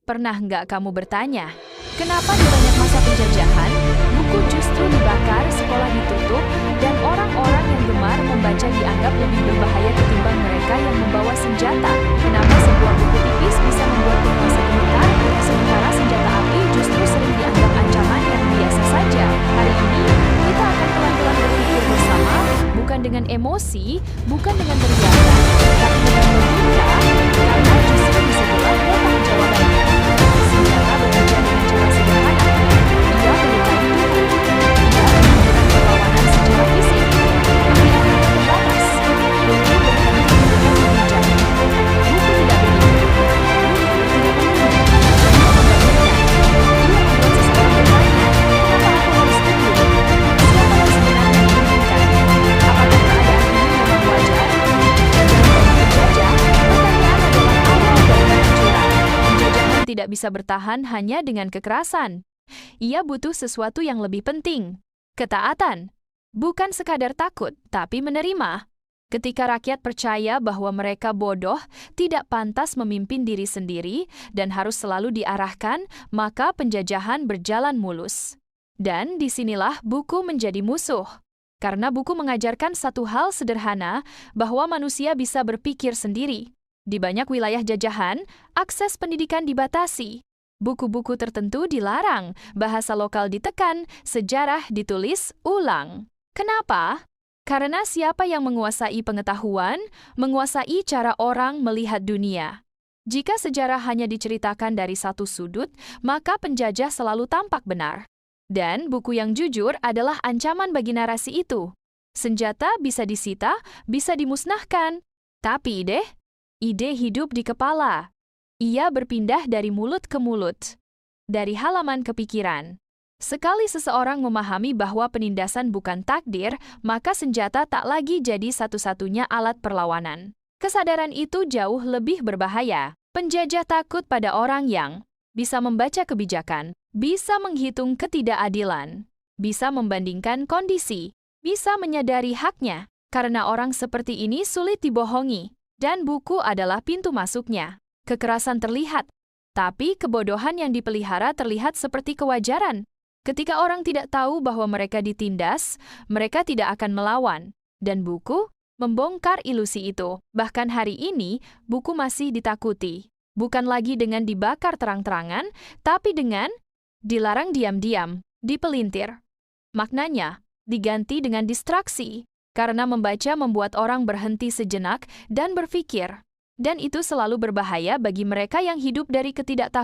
Pernah nggak kamu bertanya, kenapa di banyak masa penjajahan, buku justru dibakar, sekolah ditutup, dan orang-orang yang gemar membaca dianggap lebih berbahaya ketimbang mereka yang membawa senjata? Kenapa sebuah buku tipis bisa membuat penguasa gemetar, sementara senjata api justru sering dianggap ancaman yang biasa saja? Hari ini, kita akan pelan-pelan berpikir bersama, bukan dengan emosi, bukan dengan teriakan, tapi dengan logika, karena justru disitulah letak jawabannya. Senjata bekerja dengan cara sederhana. Ia melukai tubuh. Ia menimbulkan perlawanan secara fisik. Tapi akan terbatas. Buku berhenti dengan bijak. Buku tidak begitu. Buku tidak membandingkan. Ia membuat seseorang bertanya, kenapa aku harus tunduk? Siapa yang sebenarnya diinginkan? Apakah keadaan ini memang wajar? Dan bagi penjajah, pertanyaan adalah awal dari kehancuran. Penjajahan tidak bisa bertahan hanya dengan kekerasan. Ia butuh sesuatu yang lebih penting. Ketaatan. Bukan sekadar takut, tapi menerima. Ketika rakyat percaya bahwa mereka bodoh, tidak pantas memimpin diri sendiri, dan harus selalu diarahkan, maka penjajahan berjalan mulus. Dan disinilah buku menjadi musuh. Karena buku mengajarkan satu hal sederhana, bahwa manusia bisa berpikir sendiri. Di banyak wilayah jajahan, akses pendidikan dibatasi. Buku-buku tertentu dilarang, bahasa lokal ditekan, sejarah ditulis ulang. Kenapa? Karena siapa yang menguasai pengetahuan, menguasai cara orang melihat dunia. Jika sejarah hanya diceritakan dari satu sudut, maka penjajah selalu tampak benar. Dan buku yang jujur adalah ancaman bagi narasi itu. Senjata bisa disita, bisa dimusnahkan. Tapi ide hidup di kepala. Ia berpindah dari mulut ke mulut, dari halaman ke pikiran. Sekali seseorang memahami bahwa penindasan bukan takdir, maka senjata tak lagi jadi satu-satunya alat perlawanan. Kesadaran itu jauh lebih berbahaya. Penjajah takut pada orang yang bisa membaca kebijakan, bisa menghitung ketidakadilan, bisa membandingkan kondisi, bisa menyadari haknya. Karena orang seperti ini sulit dibohongi. Dan buku adalah pintu masuknya. Kekerasan terlihat, tapi kebodohan yang dipelihara terlihat seperti kewajaran. Ketika orang tidak tahu bahwa mereka ditindas, mereka tidak akan melawan. Dan buku membongkar ilusi itu. Bahkan hari ini, buku masih ditakuti. Bukan lagi dengan dibakar terang-terangan, tapi dengan dilarang diam-diam, dipelintir. Maknanya, diganti dengan distraksi. Karena membaca membuat orang berhenti sejenak dan berpikir. Dan itu selalu berbahaya bagi mereka yang hidup dari ketidaktahuan.